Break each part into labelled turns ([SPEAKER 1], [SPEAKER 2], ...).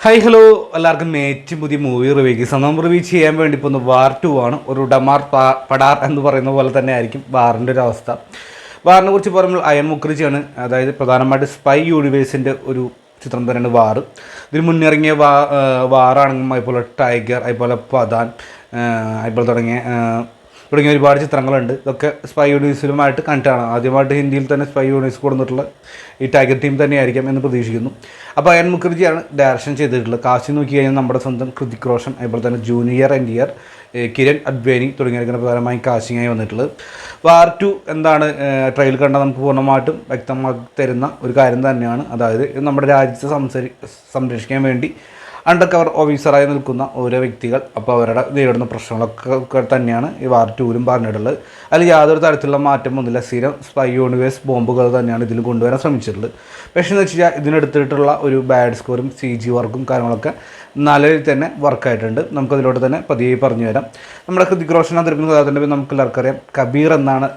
[SPEAKER 1] Hi hello എല്ലാവർക്കും ഏറ്റവും പുതിയ മൂവി റിവ്യൂക്ക് സമയം റിവ്യൂ ചെയ്യാൻ വേണ്ടി ഇപ്പോൾ വാർ 2 ആണ്. ഒരു ഡമാർ പടാർ എന്ന് പറയുന്ന പോലെ തന്നെ ആയിരിക്കും വാറിൻ്റെ ഒരു അവസ്ഥ. വാറിനെ കുറിച്ച് പറയുമ്പോൾ അയൻ മുഖർജിയാണ്, അതായത് പ്രധാനമായിട്ട് സ്പൈ യൂണിവേഴ്സിൻ്റെ ഒരു ചിത്രം തന്നെയാണ് വാർ. ഇതിന് മുന്നിറങ്ങിയ വാറാണെങ്കിലും അതുപോലെ ടൈഗർ, അതുപോലെ പതാൻ, അതുപോലെ തുടങ്ങിയ ഒരുപാട് ചിത്രങ്ങളുണ്ട്. ഇതൊക്കെ സ്പൈ യൂണിവേഴ്സിലുമായിട്ട് കണക്റ്റാണ്. ആദ്യമായിട്ട് ഹിന്ദിയിൽ തന്നെ സ്പൈ യൂണിവേഴ്സ് കൊടുത്തിട്ടുള്ള ഈ ടൈഗർ ടീം തന്നെയായിരിക്കാം എന്ന് പ്രതീക്ഷിക്കുന്നു. അപ്പോൾ അയൻ മുഖർജിയാണ് ഡയറക്ഷൻ ചെയ്തിട്ടുള്ളത്. കാശി നോക്കി കഴിഞ്ഞാൽ നമ്മുടെ സ്വന്തം ഹൃതിക് റോഷൻ, അതുപോലെ തന്നെ ജൂനിയർ NTR, കിരൺ അദ്വാനി തുടങ്ങിയവരൊക്കെ പ്രധാനമായും കാശിങ്ങായി വന്നിട്ടുള്ളത്. വാർ 2 എന്താണ് ട്രെയിലർ കണ്ടാൽ നമുക്ക് പൂർണ്ണമായിട്ടും വ്യക്തമാക്കി തരുന്ന ഒരു കാര്യം തന്നെയാണ്. അതായത് നമ്മുടെ രാജ്യത്തെ സംരക്ഷിക്കാൻ വേണ്ടി അണ്ടർ കവർ ഓഫീസറായി നിൽക്കുന്ന ഓരോ വ്യക്തികൾ, അപ്പോൾ അവരുടെ നേരിടുന്ന പ്രശ്നങ്ങളൊക്കെ തന്നെയാണ് ഈ വാർ 2ലും പറഞ്ഞിട്ടുള്ളത്. അതിൽ യാതൊരു തരത്തിലുള്ള മാറ്റമൊന്നുമില്ല. സ്ഥിരം സ്പൈ യൂണിവേഴ്സ് ബോംബുകൾ തന്നെയാണ് ഇതിൽ കൊണ്ടുവരാൻ ശ്രമിച്ചിട്ടുള്ളത്. പക്ഷേ എന്ന് വെച്ചാൽ ഇതിനെടുത്തിട്ടുള്ള ഒരു ബാഡ് സ്കോറും CG വർക്കും കാര്യങ്ങളൊക്കെ നല്ല രീതിയിൽ തന്നെ വർക്കായിട്ടുണ്ട്. നമുക്കതിലോട്ട് തന്നെ പതിയെ പറഞ്ഞു തരാം. നമ്മുടെ ഹൃതിക് റോഷൻ അതിർക്കുന്ന കഥാത്തിൻ്റെ പേര് നമുക്ക് എല്ലാവർക്കും അറിയാം. കബീർ എന്നാണ്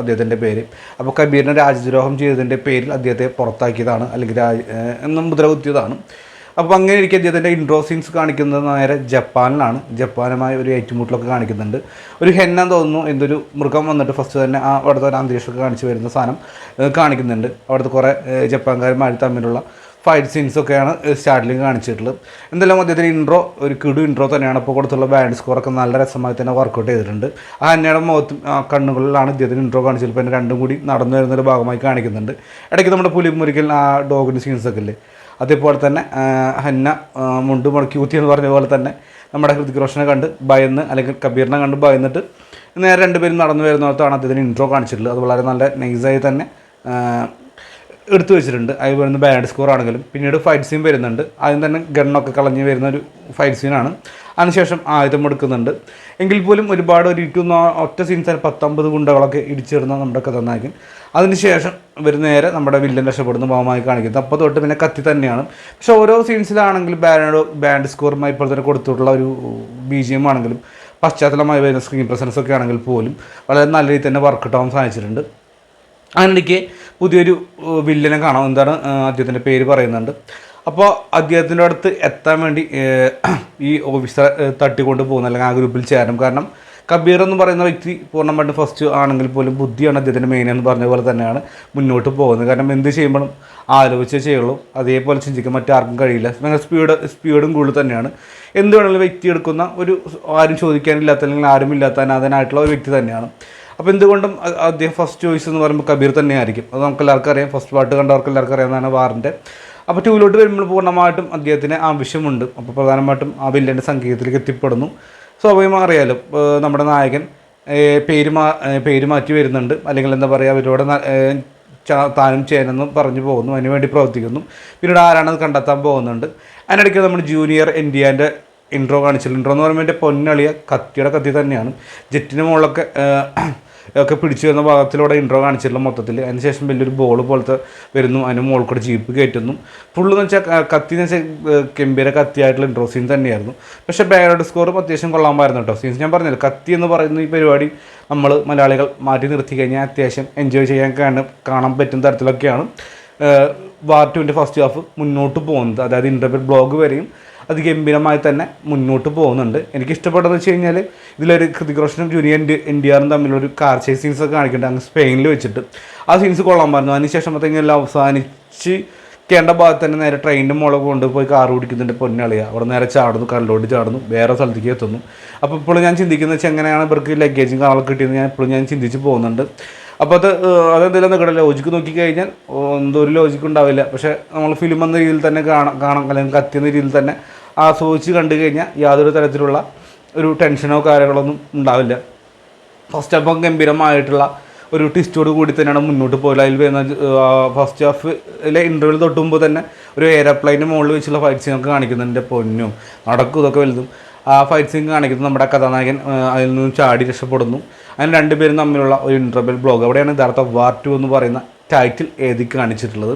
[SPEAKER 1] അദ്ദേഹത്തിൻ്റെ പേര്. അപ്പോൾ കബീറിനെ രാജ്യദ്രോഹം ചെയ്തതിൻ്റെ പേരിൽ അദ്ദേഹത്തെ പുറത്താക്കിയതാണ്, അല്ലെങ്കിൽ എന്നും മുദ്ര കുത്തിയതാണ്. അപ്പോൾ അങ്ങനെ ഇരിക്കും അദ്ദേഹത്തിൻ്റെ ഇൻട്രോ സീൻസ് കാണിക്കുന്നത് നേരെ ജപ്പാനിലാണ്. ജപ്പാനുമായി ഒരു ഏറ്റുമുട്ടലൊക്കെ കാണിക്കുന്നുണ്ട്. ഒരു ഹെന്ന തോന്നുന്നു, എന്തൊരു മൃഗം വന്നിട്ട് ഫസ്റ്റ് തന്നെ അവിടുത്തെ ഒരു അന്തരീക്ഷമൊക്കെ കാണിച്ച് വരുന്ന സാധനം കാണിക്കുന്നുണ്ട്. അവിടുത്തെ കുറേ ജപ്പാൻകാരുമായി തമ്മിലുള്ള ഫൈറ്റ് സീൻസൊക്കെയാണ് സ്റ്റാർട്ടിലേക്ക് കാണിച്ചിട്ടുള്ളത്. എന്തായാലും അദ്ദേഹത്തിൻ്റെ ഒരു കിടു ഇൻട്രോ തന്നെയാണ്. ഇപ്പോൾ കൊടുത്തുള്ള ബാൻഡ് സ്കോറൊക്കെ നല്ല രസമായി തന്നെ വർക്കൗട്ട് ചെയ്തിട്ടുണ്ട്. ആ ഹന്നയുടെ മുഖത്തും കണ്ണുകളിലാണ് ഇദ്ദേഹത്തിന് ഇൻട്രോ കാണിച്ചത്. പിന്നെ രണ്ടും കൂടി നടന്നു വരുന്നൊരു ഭാഗമായി കാണിക്കുന്നുണ്ട്. ഇടയ്ക്ക് നമ്മുടെ പുലിമുരുക്കൽ ആ ഡോഗിൻ്റെ സീൻസൊക്കെ ഇല്ലേ, അതേപോലെ തന്നെ ഹന്ന മുണ്ട് മുടക്കി ഊത്തി എന്ന് പറഞ്ഞ പോലെ തന്നെ നമ്മുടെ ഹൃതിക് റോഷനെ കണ്ട് ഭയന്ന്, അല്ലെങ്കിൽ കബീറിനെ കണ്ട് ഭയന്നിട്ട് നേരെ രണ്ടുപേരും നടന്നു വരുന്നിടത്താണ് അദ്ദേഹത്തിന് ഇൻട്രോ കാണിച്ചിട്ടുള്ളത്. അത് വളരെ നല്ല നൈസായി തന്നെ എടുത്തു വെച്ചിട്ടുണ്ട്. അതിൽ വരുന്ന ബാഡ് സ്കോർ ആണെങ്കിലും പിന്നീട് ഫൈറ്റ് സീൻ വരുന്നുണ്ട്. ആദ്യം തന്നെ ഗണ്ണൊക്കെ കളഞ്ഞ് വരുന്ന ഒരു ഫൈറ്റ് സീനാണ്. അതിനുശേഷം ആയുധം എടുക്കുന്നുണ്ട്. എങ്കിൽ പോലും ഒരുപാട് ഒരു ഒറ്റ സീൻസ് 19 ഗുണ്ടകളൊക്കെ ഇടിച്ചിടുന്ന നമ്മുടെ കഥാനായകൻ. അതിനുശേഷം ഇവർ നേരെ നമ്മുടെ വില്ലൻ രക്ഷപ്പെടുന്ന ഭാഗമായി കാണിക്കുന്നത്. അപ്പോൾ തൊട്ട് പിന്നെ കത്തി തന്നെയാണ്. പക്ഷേ ഓരോ സീൻസിലാണെങ്കിലും ബാൻഡ് സ്കോറുമായി ഇപ്പോൾ തന്നെ കൊടുത്തിട്ടുള്ള ഒരു BGM ആണെങ്കിലും പശ്ചാത്തലമായി വരുന്ന സ്ക്രീൻ പ്രസൻസ് ഒക്കെ ആണെങ്കിൽ പോലും വളരെ നല്ല രീതിയിൽ തന്നെ വർക്കൗട്ട് ആവാൻ സാധിച്ചിട്ടുണ്ട്. അതിനിടയ്ക്ക് പുതിയൊരു വില്ലനെ കാണാം. എന്താണ് അദ്ദേഹത്തിൻ്റെ പേര് പറയുന്നുണ്ട്. അപ്പോൾ അദ്ദേഹത്തിൻ്റെ അടുത്ത് എത്താൻ വേണ്ടി ഈ ഓഫീസറെ തട്ടിക്കൊണ്ട് പോകുന്ന, അല്ലെങ്കിൽ ആ ഗ്രൂപ്പിൽ ചേരണം. കാരണം കബീർ എന്ന് പറയുന്ന വ്യക്തി പൂർണ്ണമായിട്ടും ഫസ്റ്റ് ആണെങ്കിൽ പോലും ബുദ്ധിയാണ് അദ്ദേഹത്തിൻ്റെ മെയിൻ എന്ന് പറഞ്ഞ പോലെ തന്നെയാണ് മുന്നോട്ട് പോകുന്നത്. കാരണം എന്ത് ചെയ്യുമ്പോഴും ആലോചിച്ചേ ചെയ്യുള്ളൂ. അതേപോലെ ചിന്തിക്കാൻ മറ്റാർക്കും കഴിയില്ല. ഭയങ്കര സ്പീഡും കൂടുതൽ തന്നെയാണ്. എന്ത് വേണമെങ്കിലും വ്യക്തി എടുക്കുന്ന ഒരു ആരും ചോദിക്കാനില്ലാത്ത, അല്ലെങ്കിൽ ആരുമില്ലാത്ത അനാഥനായിട്ടുള്ള ഒരു വ്യക്തി തന്നെയാണ്. അപ്പോൾ എന്തുകൊണ്ടും അദ്ദേഹം ഫസ്റ്റ് ചോയ്സ് എന്ന് പറയുമ്പോൾ കബീർ തന്നെയായിരിക്കും. അത് നമുക്ക് എല്ലാവർക്കും അറിയാം. ഫസ്റ്റ് പാർട്ട് കണ്ടവർക്ക് എല്ലാവർക്കും അറിയാവുന്നതാണ് വാറിൻ്റെ. അപ്പോൾ 2 വരുമ്പോൾ പൂർണ്ണമായിട്ടും അദ്ദേഹത്തിന് ആവശ്യമുണ്ട്. അപ്പോൾ പ്രധാനമായിട്ടും ആ വില്ലൻ്റെ സംഗീതത്തിലേക്ക് എത്തിപ്പെടുന്നു. സ്വാഭാവികമായി അറിയാലോ, നമ്മുടെ നായകൻ പേര് മാറ്റി വരുന്നുണ്ട്, അല്ലെങ്കിൽ എന്താ പറയുക, അവരോട് താനും ചേനെന്ന് പറഞ്ഞു പോകുന്നു, അതിനുവേണ്ടി പ്രവർത്തിക്കുന്നു. പിന്നീട് ആരാണെന്ന് കണ്ടെത്താൻ പോകുന്നുണ്ട്. അതിനിടയ്ക്ക് നമ്മൾ ജൂനിയർ NTRൻ്റെ ഇൻട്രോ കാണിച്ചില്ല. ഇൻട്രോ എന്ന് പറയുമ്പോൾ എൻ്റെ പൊന്നളിയ കത്തിയുടെ കത്തി തന്നെയാണ്. ജെറ്റിൻ്റെ മുകളിലൊക്കെ ഒക്കെ പിടിച്ചു വരുന്ന ഭാഗത്തിലൂടെ ഇൻട്രോ കാണിച്ചിട്ടുള്ള മൊത്തത്തിൽ. അതിനുശേഷം വലിയൊരു ബോൾ പോലത്തെ വരുന്നു, അതിന് മുകളിൽ കൂടെ ജീപ്പ് കയറ്റുന്നു. ഫുള്ളെന്ന് വെച്ചാൽ കത്തി എന്ന് വെച്ചാൽ ഗംഭീര കത്തിയായിട്ടുള്ള ഇൻട്രോ സീൻ തന്നെയായിരുന്നു. പക്ഷേ ബാക്ക്ഗ്രൗണ്ട് സ്കോറും അത്യാവശ്യം കൊള്ളാമായിരുന്നു കേട്ടോ. സീൻസ് ഞാൻ പറഞ്ഞില്ല, കത്തി എന്ന് പറയുന്ന ഈ പരിപാടി നമ്മൾ മലയാളികൾ മാറ്റി നിർത്തി കഴിഞ്ഞാൽ അത്യാവശ്യം എൻജോയ് ചെയ്യാൻ കാണാൻ പറ്റുന്ന തരത്തിലൊക്കെയാണ് വാർ 2ൻ്റെ ഫസ്റ്റ് ഹാഫ് മുന്നോട്ട് പോകുന്നത്. അതായത് ഇൻ്റർവെൽ ബ്ലോഗ് വരെയും അതിഗംഭീരമായി തന്നെ മുന്നോട്ട് പോകുന്നുണ്ട്. എനിക്കിഷ്ടപ്പെട്ടതെന്ന് വെച്ച് കഴിഞ്ഞാൽ ഇതിലൊരു ഹൃതിക് റോഷനും ജൂനിയർ NTRനും തമ്മിലൊരു കാർ ചേസ് സീൻസൊക്കെ കാണിക്കുന്നുണ്ട്, അങ്ങ് സ്പെയിനിൽ വെച്ചിട്ട്. ആ സീൻസ് കൊള്ളാൻ പറഞ്ഞു. അതിനുശേഷം എല്ലാം അവസാനിച്ച് കേണ്ട ഭാഗത്ത് തന്നെ നേരെ ട്രെയിനിൻ്റെ മുളക് കൊണ്ടുപോയി കാർ ഓടിക്കുന്നുണ്ട് പൊന്നളിയാണ്. അവിടെ നേരെ ചാടുന്നു, കല്ലോട്ട് ചാടുന്നു, വേറെ സ്ഥലത്തേക്ക് എത്തുന്നു. അപ്പോൾ ഇപ്പോൾ ഞാൻ ചിന്തിക്കുന്നത് വെച്ചാൽ എങ്ങനെയാണ് ഇവർക്ക് ലഗേജും കാണാൻ കിട്ടിയെന്ന് ഞാൻ ചിന്തിച്ച് പോകുന്നുണ്ട്. അപ്പോൾ അതെന്തെങ്കിലും നിൽക്കട്ടെ, ലോജിക്ക് നോക്കിക്കഴിഞ്ഞാൽ എന്തോ ഒരു ലോജിക്ക് ഉണ്ടാവില്ല. പക്ഷേ നമ്മൾ ഫിലിം എന്ന രീതിയിൽ തന്നെ കാണാം, അല്ലെങ്കിൽ കത്തിയെന്ന രീതിയിൽ തന്നെ ആസ്വദിച്ച് കണ്ടു കഴിഞ്ഞാൽ യാതൊരു തരത്തിലുള്ള ഒരു ടെൻഷനോ കാര്യങ്ങളൊന്നും ഉണ്ടാവില്ല. ഫസ്റ്റ് ഹാഫ് ഗംഭീരമായിട്ടുള്ള ഒരു ട്വിസ്റ്റോട് കൂടി തന്നെയാണ് മുന്നോട്ട് പോയത്. അതിൽ വരുന്ന ഫസ്റ്റ് ഹാഫിലെ ഇൻ്റർവ്യൂവിൽ തൊട്ടുമ്പോൾ തന്നെ ഒരു എയർപ്ലെയിൻ്റെ മുകളിൽ വെച്ചുള്ള ഫൈറ്റ് സീനൊക്കെ കാണിക്കുന്നുണ്ട്. പൊന്നും നടക്കും ഇതൊക്കെ വലുതും. ആ ഫൈറ്റ് സീൻ കാണിക്കുന്നത് നമ്മുടെ കഥാനായകൻ അതിൽ നിന്നും ചാടി രക്ഷപ്പെടുന്നു. അതിന് രണ്ടുപേരും തമ്മിലുള്ള ഒരു ഇൻ്റർവെൽ ബ്ലോഗ്. അവിടെയാണ് യഥാർത്ഥ വാർ 2 എന്ന് പറയുന്ന ടൈറ്റിൽ എഴുതി കാണിച്ചിട്ടുള്ളത്.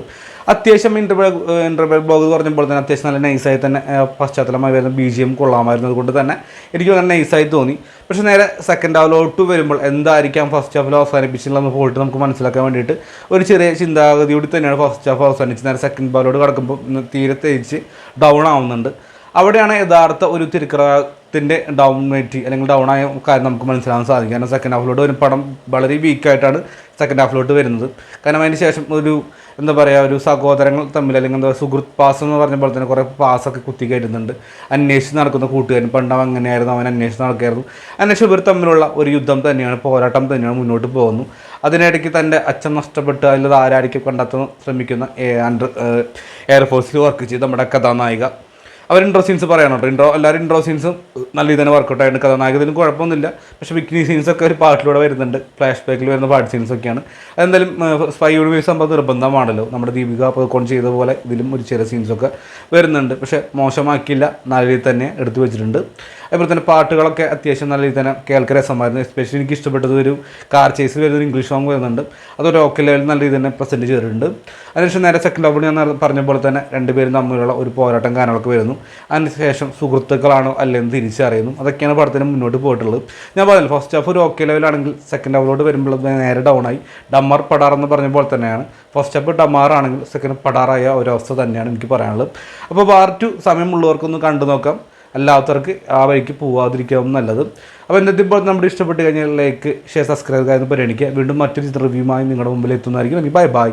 [SPEAKER 1] അത്യാവശ്യം ഇൻ്റർവെൽ ബ്ലോഗ് പറഞ്ഞപ്പോൾ തന്നെ അത്യാവശ്യം നല്ല നൈസായി തന്നെ പശ്ചാത്തലമായി വരുന്ന BGM കൊള്ളാമായിരുന്നു. അതുകൊണ്ട് തന്നെ എനിക്ക് നല്ല നൈസായി തോന്നി. പക്ഷേ നേരെ സെക്കൻഡ് ഹാഫിലോട്ട് വരുമ്പോൾ എന്തായിരിക്കാം ഫസ്റ്റ് ഹാഫിൽ അവസാനിപ്പിച്ചിട്ടുള്ള പോയിട്ട് നമുക്ക് മനസ്സിലാക്കാൻ വേണ്ടിയിട്ട് ഒരു ചെറിയ ചിന്താഗതിയോട് തന്നെയാണ് ഫസ്റ്റ് ഹാഫ് അവസാനിച്ച് നേരെ സെക്കൻഡ് ഹാഫിലോട്ട് കടക്കുമ്പോൾ തീരെ തേച്ച് ഡൗൺ ആവുന്നുണ്ട്. അവിടെയാണ് യഥാർത്ഥ ഒരു തിരുക്കറത്തിൻ്റെ ഡൗൺമേറ്റ് അല്ലെങ്കിൽ ഡൗൺ ആയ കാര്യം നമുക്ക് മനസ്സിലാകാൻ സാധിക്കും. കാരണം സെക്കൻഡ് ഹാഫിലോട്ട് ഒരു പടം വളരെ വീക്കായിട്ടാണ് സെക്കൻഡ് ഹാഫിലോട്ട് വരുന്നത്. കാരണം അതിന് ശേഷം ഒരു എന്താ പറയുക, ഒരു സഹോദരങ്ങൾ തമ്മിൽ അല്ലെങ്കിൽ എന്താ സുഹൃത്ത് പാസ് എന്ന് പറഞ്ഞപ്പോൾ തന്നെ കുറേ പാസ്സൊക്കെ കുത്തി കയറ്റുന്നുണ്ട്. അന്വേഷിച്ച് നടക്കുന്ന കൂട്ടുകാരൻ പണ്ടം അങ്ങനെയായിരുന്നു, അവൻ അന്വേഷിച്ച് നടക്കുകയായിരുന്നു. അന്വേഷിച്ച് ഇവർ തമ്മിലുള്ള ഒരു യുദ്ധം തന്നെയാണ്, പോരാട്ടം തന്നെയാണ് മുന്നോട്ട് പോകുന്നു. അതിനിടയ്ക്ക് തൻ്റെ അച്ഛൻ നഷ്ടപ്പെട്ട് അതിൽ ആരായിരിക്കും കണ്ടെത്താൻ ശ്രമിക്കുന്ന എയർഫോഴ്സിൽ വർക്ക് ചെയ്ത് നമ്മുടെ കഥാനായിക. അവർ ഇൻട്രോ സീൻസ് പറയാനുണ്ട്. എല്ലാവരും ഇൻട്രോ സീൻസും നല്ല രീതിയിൽ വർക്കൗട്ട് ആയിട്ട് കഥാനായകത്തിനും കുഴപ്പമൊന്നുമില്ല. പക്ഷേ ബിക്കിനി സീൻസൊക്കെ ഒരു പാട്ടിലൂടെ വരുന്നുണ്ട്, ഫ്ലാഷ് ബാക്കിൽ വരുന്ന പാട്ട് സീൻസൊക്കെയാണ്. അതെന്തായാലും സ്പൈ യൂണിവേഴ്സ് സംഭവം നിർബന്ധമാണല്ലോ. നമ്മുടെ ദീപിക പതുക്കോൺ ചെയ്ത പോലെ ഇതിലും ഒരു ചെറിയ സീൻസൊക്കെ വരുന്നുണ്ട്. പക്ഷേ മോശമാക്കിയില്ല, നല്ല രീതിയിൽ തന്നെ എടുത്തു വെച്ചിട്ടുണ്ട്. അതുപോലെ തന്നെ പാട്ടുകളൊക്കെ അത്യാവശ്യം നല്ല രീതിയിൽ തന്നെ കേൾക്കാൻ രസമായിരുന്നു. എസ്പെഷ്യലി എനിക്ക് ഇഷ്ടപ്പെട്ടത് ഒരു കാർ ചേസിൽ വരുന്നൊരു ഇംഗ്ലീഷ് സോങ് വരുന്നുണ്ട്. അതൊരു ഓക്കെ ലെവലിൽ നല്ല രീതിയിൽ തന്നെ പ്രസൻറ്റ് ചെയ്തിട്ടുണ്ട്. അതിനുശേഷം നേരെ സെക്കൻഡ് ഹാഫിൽ ഞാൻ പറഞ്ഞ പോലെ തന്നെ രണ്ടുപേരും തമ്മിലുള്ള ഒരു പോരാട്ടം കാര്യങ്ങളൊക്കെ വരുന്നു. അതിനുശേഷം സുഹൃത്തുക്കളാണോ അല്ലെന്ന് തിരിച്ചറിയുന്നു. അതൊക്കെയാണ് പടത്തിന് മുന്നോട്ട് പോയിട്ടുള്ളത്. ഞാൻ പറഞ്ഞില്ല, ഫസ്റ്റ് ഹാഫ് ഒരു ഓക്കെ ലെവലാണെങ്കിൽ സെക്കൻഡ് ഹാഫിലോട്ട് വരുമ്പോൾ നേരെ ഡൗൺ ആയി. ഡമ്മർ പടാർ എന്ന് പറഞ്ഞ പോലെ തന്നെയാണ്. ഫസ്റ്റ് ഹാഫ് ഡമാറാണെങ്കിൽ സെക്കൻഡ് പടാറായ ഒരവസ്ഥ തന്നെയാണ് എനിക്ക് പറയാനുള്ളത്. അപ്പോൾ വാർ 2 സമയമുള്ളവർക്കൊന്ന് കണ്ടു നോക്കാം, അല്ലാത്തവർക്ക് ആ വഴിക്ക് പോവാതിരിക്കാവും നല്ലത്. അപ്പോൾ എൻ്റെ ഇപ്പോൾ നമ്മുടെ ഇഷ്ടപ്പെട്ട് കഴിഞ്ഞാൽ ലൈക്ക്, ഷെയർ, സബ്സ്ക്രൈബ് ആയിരുന്നു പരിഗണിക്കുക. വീണ്ടും മറ്റൊരു റിവ്യൂമായി നിങ്ങളുടെ മുമ്പിൽ എത്തുന്നതായിരിക്കും. Bye bye.